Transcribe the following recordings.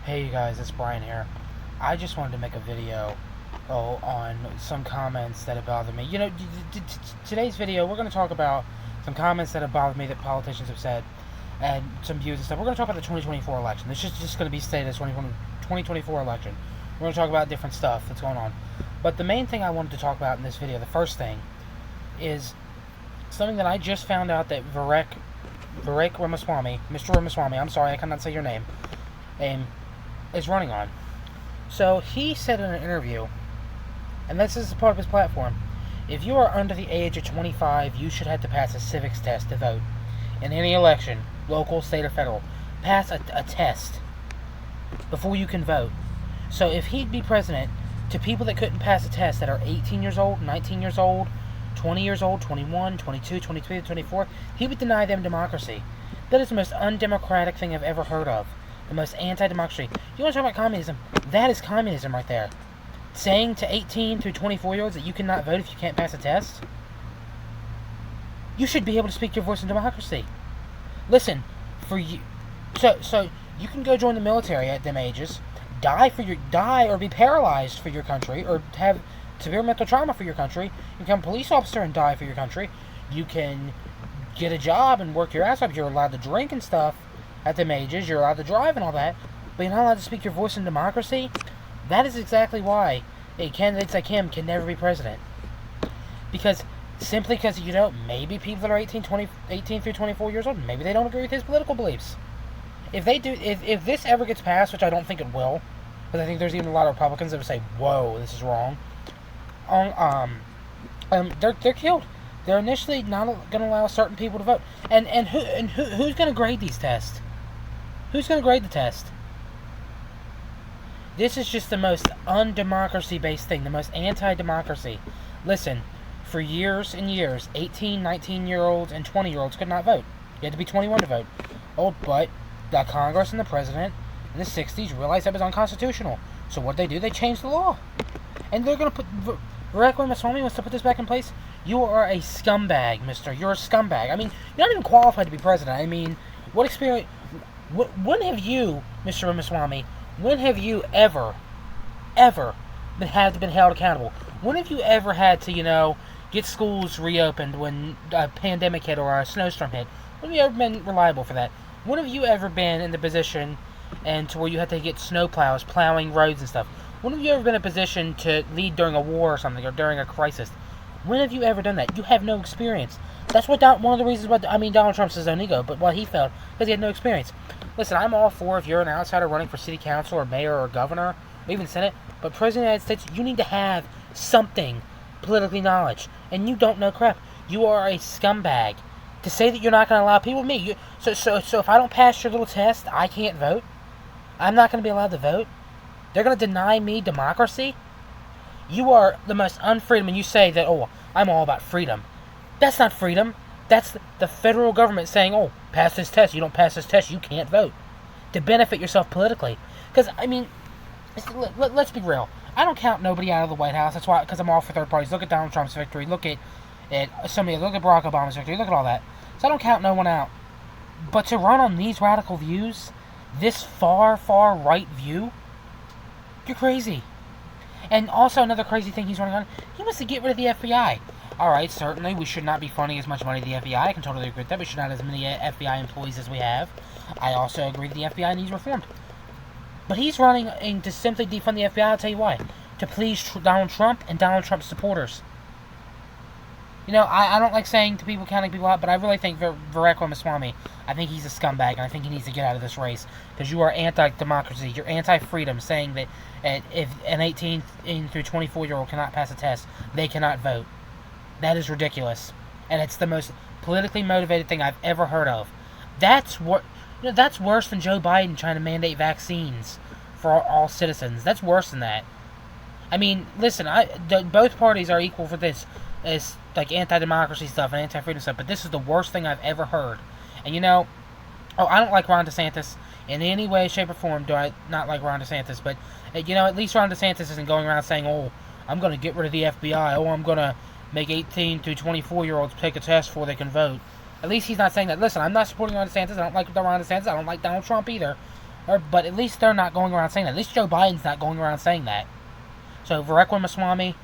Hey you guys, it's Brian here. I just wanted to make a video on some comments that have bothered me. Today's video, we're going to talk about some comments that have bothered me that politicians have said, and some views and stuff. We're going to talk about the 2024 election. This is just going to be stated as 2024 election. We're going to talk about different stuff that's going on. But the main thing I wanted to talk about in this video, the first thing, is something that I just found out that Mr. Ramaswamy, I'm sorry, I cannot say your name, is running on. So he said in an interview, and this is part of his platform, if you are under the age of 25, you should have to pass a civics test to vote. In any election, local, state, or federal, pass a test before you can vote. So if he'd be president, to people that couldn't pass a test that are 18 years old, 19 years old, 20 years old, 21, 22, 23, 24, he would deny them democracy. That is the most undemocratic thing I've ever heard of. The most anti-democracy. You want to talk about communism? That is communism right there. Saying to 18 to 24-year-olds that you cannot vote if you can't pass a test? You should be able to speak your voice in democracy. Listen, for you, so you can go join the military at them ages, die or be paralyzed for your country, or have severe mental trauma for your country. You can become a police officer and die for your country. You can get a job and work your ass off. You're allowed to drink and stuff at them ages. You're allowed to drive and all that, but you're not allowed to speak your voice in democracy. That is exactly why candidates like him can never be president. Simply because, maybe people that are 18 through 24 years old, maybe they don't agree with his political beliefs. If they do, if this ever gets passed, which I don't think it will, because I think there's even a lot of Republicans that would say, whoa, this is wrong, they're killed. They're initially not going to allow certain people to vote. And who's going to grade these tests? Who's going to grade the test? This is just the most undemocracy-based thing, the most anti-democracy. Listen, for years and years, 18, 19-year-olds and 20-year-olds could not vote. You had to be 21 to vote. Oh, but the Congress and the President in the 60s realized that was unconstitutional. So what did they do? They changed the law. And they're going to put... Ramaswamy wants to put this back in place. You are a scumbag, mister. You're a scumbag. I mean, you're not even qualified to be president. I mean, what experience... When have you, Mr. Ramaswamy, when have you ever been held accountable? When have you ever had to, get schools reopened when a pandemic hit or a snowstorm hit? When have you ever been reliable for that? When have you ever been in the position and to where you had to get snowplows plowing roads and stuff? When have you ever been in a position to lead during a war or something, or during a crisis? When have you ever done that? You have no experience. That's one of the reasons why, Donald Trump's his own ego, but why he failed, because he had no experience. Listen, I'm all for if you're an outsider running for city council or mayor or governor, or even senate, but president of the United States, you need to have something politically knowledge, and you don't know crap. You are a scumbag. To say that you're not going to allow people, so if I don't pass your little test, I can't vote? I'm not going to be allowed to vote? They're going to deny me democracy? You are the most unfreedom, and you say that, I'm all about freedom. That's not freedom. That's the federal government saying, pass this test. You don't pass this test, you can't vote. To benefit yourself politically. Because, let's be real. I don't count nobody out of the White House. That's why, because I'm all for third parties. Look at Donald Trump's victory. Look at Barack Obama's victory. Look at all that. So I don't count no one out. But to run on these radical views, this far, far right view, you're crazy. And also another crazy thing he's running on, he wants to get rid of the FBI. Alright, certainly we should not be funding as much money to the FBI. I can totally agree with that. We should not have as many FBI employees as we have. I also agree that the FBI needs reformed. But he's running to simply defund the FBI. I'll tell you why. To please Donald Trump and Donald Trump's supporters. I don't like saying to people, counting people out, but I really think Ramaswamy, I think he's a scumbag, and I think he needs to get out of this race. Because you are anti-democracy. You're anti-freedom, saying that if an 18 through 24-year-old cannot pass a test, they cannot vote. That is ridiculous. And it's the most politically motivated thing I've ever heard of. That's worse than Joe Biden trying to mandate vaccines for all citizens. That's worse than that. I mean, listen, both parties are equal for this. It's like anti-democracy stuff and anti-freedom stuff, but this is the worst thing I've ever heard. And I don't like Ron DeSantis in any way, shape, or form. Do I not like Ron DeSantis? But at least Ron DeSantis isn't going around saying, I'm going to get rid of the FBI. I'm going to make 18 to 24-year-olds take a test before they can vote. At least he's not saying that. Listen, I'm not supporting Ron DeSantis. I don't like Ron DeSantis. I don't like Donald Trump either. But at least they're not going around saying that. At least Joe Biden's not going around saying that. So, Varek Ramaswamy,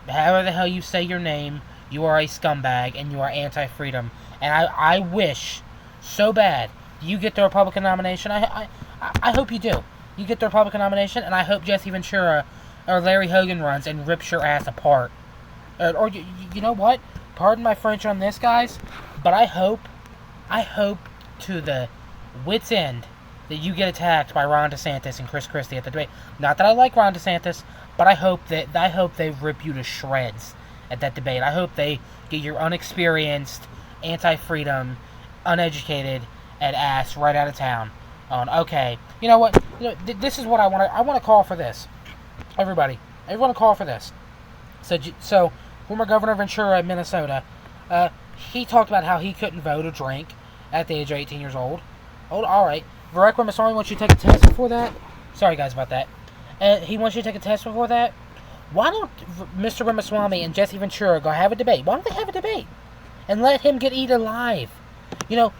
however the hell you say your name, you are a scumbag and you are anti-freedom. And I wish so bad you get the Republican nomination. I hope you do. You get the Republican nomination, and I hope Jesse Ventura or Larry Hogan runs and rips your ass apart. Or you know what? Pardon my French on this, guys, but I hope to the wit's end that you get attacked by Ron DeSantis and Chris Christie at the debate. Not that I like Ron DeSantis, but I hope they rip you to shreds at that debate. I hope they get your unexperienced, anti-freedom, uneducated, and ass right out of town. Okay, you know what? This is what I want. I want to call for this. Everybody call for this. So former Governor Ventura of Minnesota, he talked about how he couldn't vote or drink at the age of 18 years old. Oh, all right. Varek Ramaswamy wants you to take a test before that. Sorry, guys, about that. He wants you to take a test before that. Why don't Mr. Ramaswamy and Jesse Ventura go have a debate? Why don't they have a debate and let him get eaten alive? You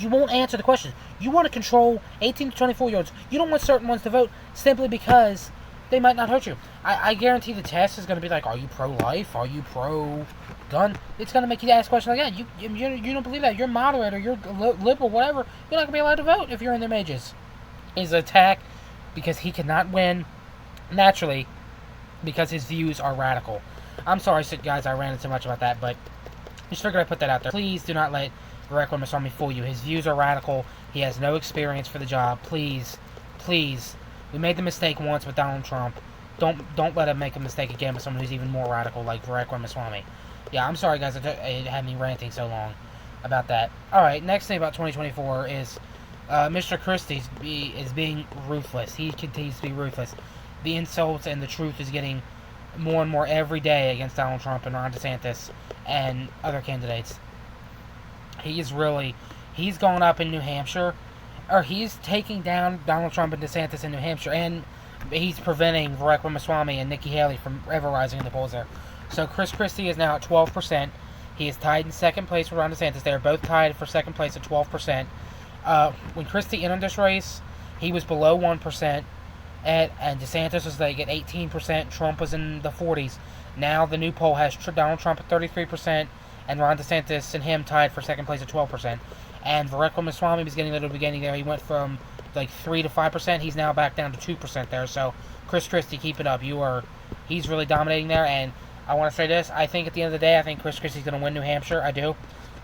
won't answer the questions. You want to control 18 to 24-year-olds. You don't want certain ones to vote simply because they might not hurt you. I guarantee the test is going to be like, are you pro-life? Are you pro-gun? It's going to make you ask questions like that. You don't believe that. You're moderate or you're liberal, whatever. You're not going to be allowed to vote if you're in their mages. His attack because he cannot win naturally because his views are radical. I'm sorry, guys, I ranted so much about that, but just figured I'd put that out there. Please do not let Varek Ramaswamy fool you. His views are radical. He has no experience for the job. Please. We made the mistake once with Donald Trump. Don't let him make a mistake again with someone who's even more radical like Varek Ramaswamy. Yeah, I'm sorry, guys. It had me ranting so long about that. All right, next thing about 2024 is Mr. Christie is being ruthless. He continues to be ruthless. The insults and the truth is getting more and more every day against Donald Trump and Ron DeSantis and other candidates. He's gone up in New Hampshire, or he's taking down Donald Trump and DeSantis in New Hampshire, and he's preventing Varek Ramaswamy and Nikki Haley from ever rising in the polls there. So Chris Christie is now at 12%. He is tied in second place with Ron DeSantis. They are both tied for second place at 12%. When Christie entered this race, he was below 1%. And DeSantis was like at 18%. Trump was in the 40s. Now the new poll has Donald Trump at 33%, and Ron DeSantis and him tied for second place at 12%. And Varek Ramaswamy was getting a little beginning there. He went from like 3 to 5%. He's now back down to 2% there. So Chris Christie, keep it up. He's really dominating there. And I want to say this. I think at the end of the day, I think Chris Christie's going to win New Hampshire. I do.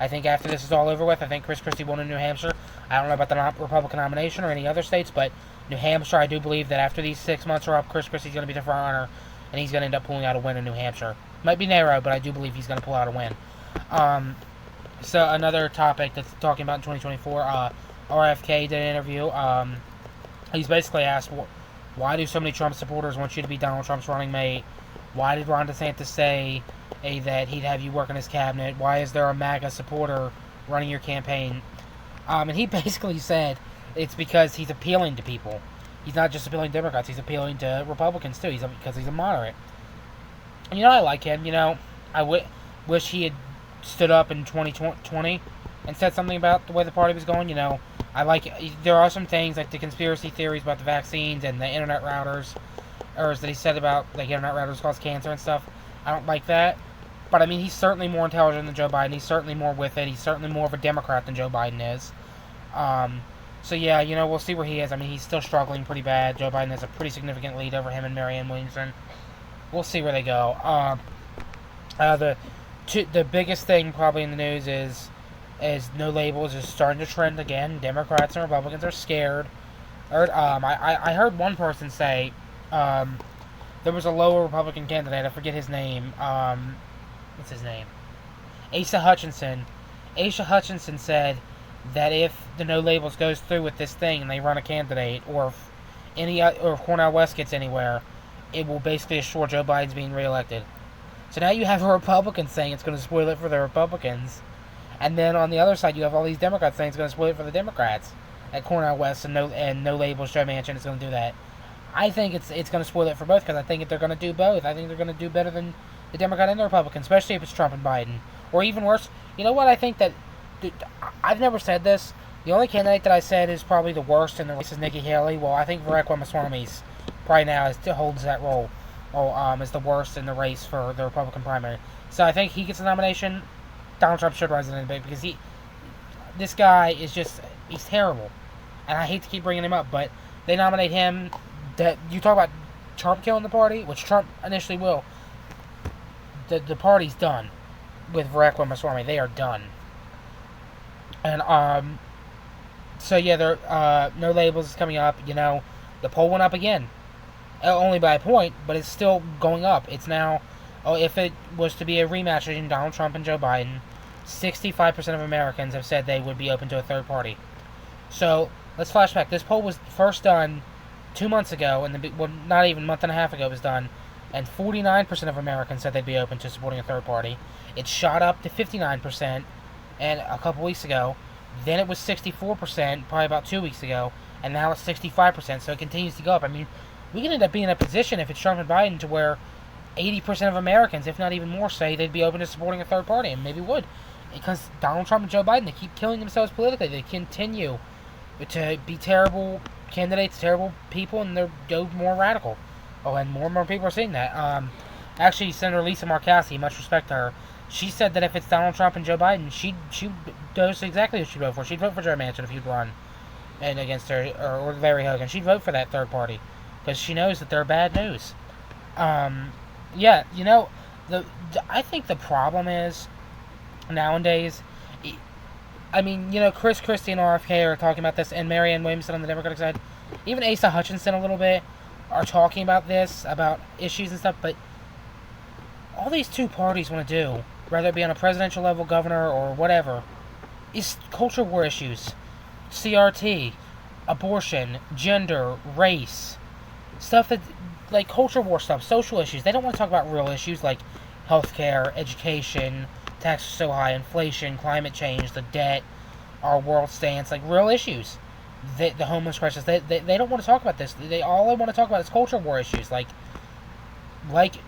I think after this is all over with, I think Chris Christie won in New Hampshire. I don't know about the Republican nomination or any other states, but New Hampshire, I do believe that after these 6 months are up, Chris Christie's going to be the front runner, and he's going to end up pulling out a win in New Hampshire. Might be narrow, but I do believe he's going to pull out a win. So another topic that's talking about in 2024, RFK did an interview. He's basically asked, why do so many Trump supporters want you to be Donald Trump's running mate? Why did Ron DeSantis say that he'd have you work in his cabinet? Why is there a MAGA supporter running your campaign? And he basically said it's because he's appealing to people. He's not just appealing to Democrats, he's appealing to Republicans too, because he's a moderate. And I like him. I wish he had stood up in 2020 and said something about the way the party was going. There are some things like the conspiracy theories about the vaccines and the internet routers, or that he said about like internet routers cause cancer and stuff. I don't like that. But he's certainly more intelligent than Joe Biden. He's certainly more with it. He's certainly more of a Democrat than Joe Biden is. So yeah, we'll see where he is. He's still struggling pretty bad. Joe Biden has a pretty significant lead over him and Marianne Williamson. We'll see where they go. The biggest thing probably in the news is no labels is starting to trend again. Democrats and Republicans are scared. I heard one person say there was a lower Republican candidate. I forget his name. What's his name? Asa Hutchinson. Asa Hutchinson said that if the no labels goes through with this thing and they run a candidate, or if Cornel West gets anywhere, it will basically assure Joe Biden's being reelected. So now you have a Republican saying it's going to spoil it for the Republicans, and then on the other side you have all these Democrats saying it's going to spoil it for the Democrats. At Cornel West and no labels, Joe Manchin is going to do that. I think it's going to spoil it for both, because I think if they're going to do both, I think they're going to do better than the Democrat and the Republican, especially if it's Trump and Biden, or even worse. You know what? I think that. Dude, I've never said this, The only candidate that I said is probably the worst in the race is Nikki Haley. Well, I think Vivek Ramaswamy's probably now holds that role. Is the worst in the race for the Republican primary. So I think he gets a nomination. Donald Trump should rise in a debate because this guy is just, he's terrible. And I hate to keep bringing him up, but they nominate him. That you talk about Trump killing the party, which Trump initially will. The party's done with Vivek Ramaswamy. They are done. And so yeah, there no labels is coming up. You know, the poll went up again, only by a point, but it's still going up. It's now, if it was to be a rematch between Donald Trump and Joe Biden, 65% of Americans have said they would be open to a third party. So let's flash back. This poll was first done 2 months ago, and not even a month and a half ago it was done, and 49% of Americans said they'd be open to supporting a third party. It shot up to 59% and a couple weeks ago. Then it was 64% probably about 2 weeks ago, and now it's 65%, so it continues to go up. I mean, we can end up being in a position, if it's Trump and Biden, to where 80% of Americans, if not even more, say they'd be open to supporting a third party, and maybe would. Because Donald Trump and Joe Biden, they keep killing themselves politically. They continue to be terrible candidates, terrible people, and they go more radical. And more and more people are seeing that. Actually, Senator Lisa Murkowski, much respect to her, she said that if it's Donald Trump and Joe Biden, she knows exactly who she'd vote for. She'd vote for Joe Manchin if he'd run and against her, or Larry Hogan. She'd vote for that third party because she knows that they're bad news. Yeah, you know, I think the problem is nowadays. I mean, you know, Chris Christie and RFK are talking about this, and Marianne Williamson on the Democratic side, even Asa Hutchinson a little bit, are talking about this, about issues and stuff, but all these two parties want to do, whether it be on a presidential level, governor, or whatever, is culture war issues. CRT, abortion, gender, race, stuff that, like culture war stuff, social issues. They don't want to talk about real issues like healthcare, education, taxes so high, inflation, climate change, the debt, our world stance, like real issues. The homeless crisis. They don't want to talk about this. All they want to talk about is culture war issues like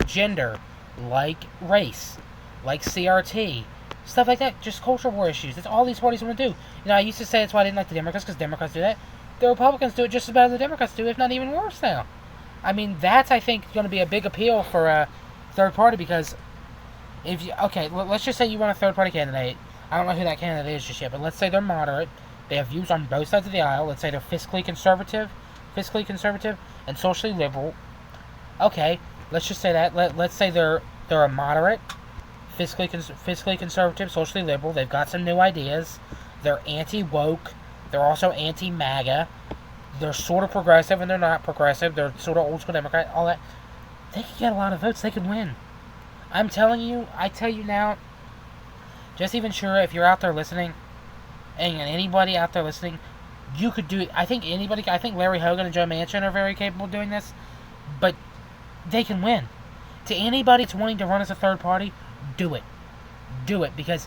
gender, like race, like CRT, stuff like that. Just culture war issues. That's all these parties want to do. You know, I used to say that's why I didn't like the Democrats, because Democrats do that. The Republicans do it just as bad as the Democrats do, if not even worse now. I mean, that's, I think, going to be a big appeal for a third party, because let's just say you want a third party candidate. I don't know who that candidate is just yet, but let's say they're moderate. They have views on both sides of the aisle. Let's say they're fiscally conservative, and socially liberal. Okay, let's just say that. Let's say they're a moderate, fiscally conservative, socially liberal. They've got some new ideas. They're anti-woke. They're also anti-MAGA. They're sort of progressive and they're not progressive. They're sort of old school Democrat. All that. They can get a lot of votes. They can win. I'm telling you. I tell you now. Just even sure, if you're out there listening, and anybody out there listening, you could do it. I think Larry Hogan and Joe Manchin are very capable of doing this, but they can win. To anybody that's wanting to run as a third party, do it. Do it, because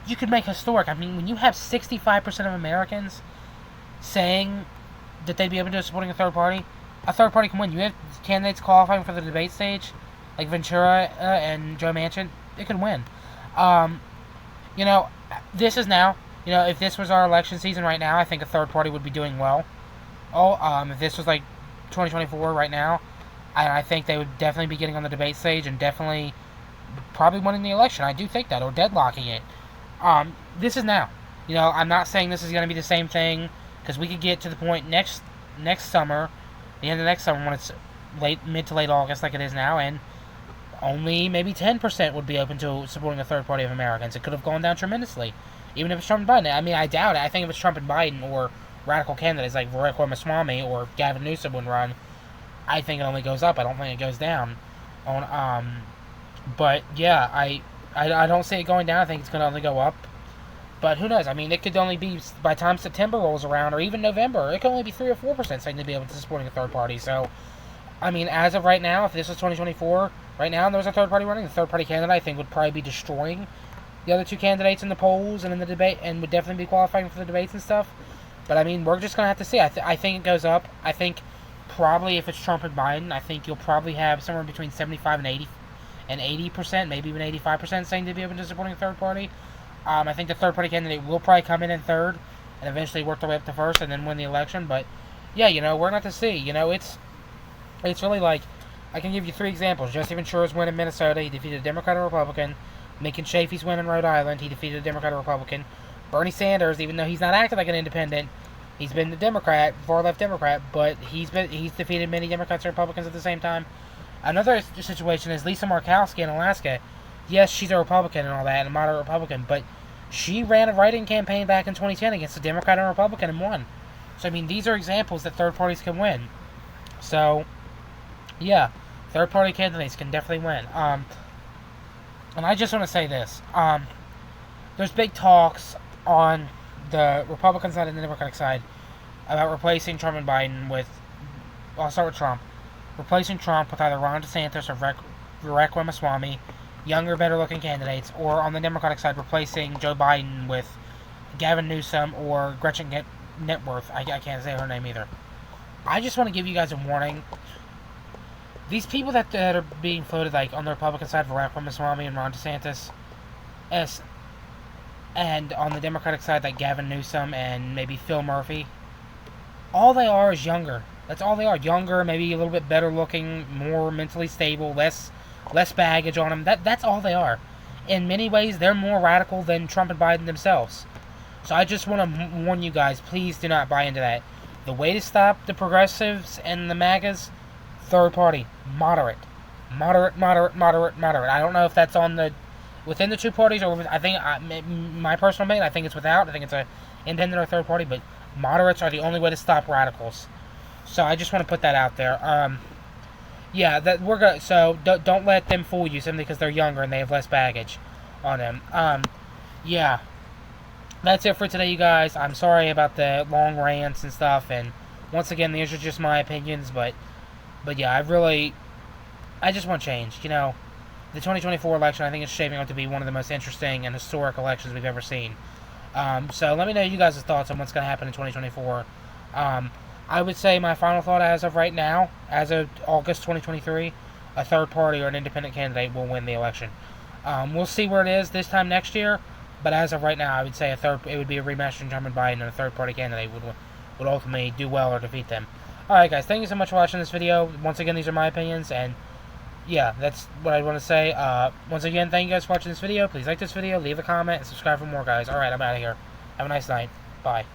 you could make historic. I mean, when you have 65% of Americans saying that they'd be open to supporting a third party can win. You have candidates qualifying for the debate stage, like Ventura and Joe Manchin. It can win. You know, this is now. You know, if this was our election season right now, I think a third party would be doing well. If this was like 2024 right now, I think they would definitely be getting on the debate stage and definitely probably winning the election. I do think that, or deadlocking it. This is now. You know, I'm not saying this is going to be the same thing, because we could get to the point next summer, the end of next summer, when it's mid to late August like it is now, and only maybe 10% would be open to supporting a third party of Americans. It could have gone down tremendously, even if it's Trump and Biden. I mean, I doubt it. I think if it's Trump and Biden, or radical candidates like Vivek Ramaswamy or Gavin Newsom would run, I think it only goes up. I don't think it goes down. But yeah, I don't see it going down. I think it's going to only go up. But who knows? I mean, it could only be, by the time September rolls around, or even November, it could only be 3 or 4% saying to be able to supporting a third party. So, I mean, as of right now, if this was 2024, right now, and there was a third party running, the third party candidate, I think, would probably be destroying the other two candidates in the polls and in the debate, and would definitely be qualifying for the debates and stuff. But, I mean, we're just going to have to see. I think it goes up. I think probably if it's Trump and Biden, I think you'll probably have somewhere between 75 and 80%, maybe even 85% saying to be open to supporting a third party. I think the third party candidate will probably come in third, and eventually work their way up to first and then win the election. But yeah, we're not to see. It's really like, I can give you 3 examples. Jesse Ventura's win in Minnesota. He defeated a Democrat and Republican. Lincoln Chafee's win in Rhode Island. He defeated a Democrat and Republican. Bernie Sanders, even though he's not acting like an independent, he's been a Democrat, far-left Democrat, but he's defeated many Democrats and Republicans at the same time. Another situation is Lisa Murkowski in Alaska. Yes, she's a Republican and all that, and a moderate Republican, but she ran a write-in campaign back in 2010 against a Democrat and a Republican and won. So, I mean, these are examples that third parties can win. So, yeah, third-party candidates can definitely win. And I just want to say this. There's big talks on the Republican side and the Democratic side about replacing Trump and Biden with... I'll start with Trump. Replacing Trump with either Ron DeSantis or Vivek Ramaswamy, younger, better-looking candidates, or on the Democratic side, replacing Joe Biden with Gavin Newsom or Gretchen Whitmer. I can't say her name either. I just want to give you guys a warning. These people that are being floated, like, on the Republican side, Vivek Ramaswamy and Ron DeSantis, and on the Democratic side, like Gavin Newsom and maybe Phil Murphy, all they are is younger. That's all they are. Younger, maybe a little bit better looking, more mentally stable, less baggage on them. That's all they are. In many ways, they're more radical than Trump and Biden themselves. So I just want to warn you guys, please do not buy into that. The way to stop the progressives and the MAGAs, third party, moderate. Moderate. I don't know if that's within the 2 parties, or I think, my personal opinion, I think it's without. I think it's a independent or third party, but moderates are the only way to stop radicals. So I just want to put that out there. Yeah, that we're good. So don't let them fool you simply because they're younger and they have less baggage on them. Yeah, that's it for today, you guys. I'm sorry about the long rants and stuff. And once again, these are just my opinions. But yeah, I just want change. The 2024 election, I think, is shaping up to be one of the most interesting and historic elections we've ever seen. So let me know you guys' thoughts on what's going to happen in 2024. I would say my final thought as of right now, as of August 2023, a third party or an independent candidate will win the election. We'll see where it is this time next year, but as of right now, I would say it would be a rematch between Trump and Biden, and a third party candidate would ultimately do well or defeat them. Alright guys, thank you so much for watching this video. Once again, these are my opinions, and yeah, that's what I want to say. Once again, thank you guys for watching this video. Please like this video, leave a comment, and subscribe for more, guys. Alright, I'm out of here. Have a nice night. Bye.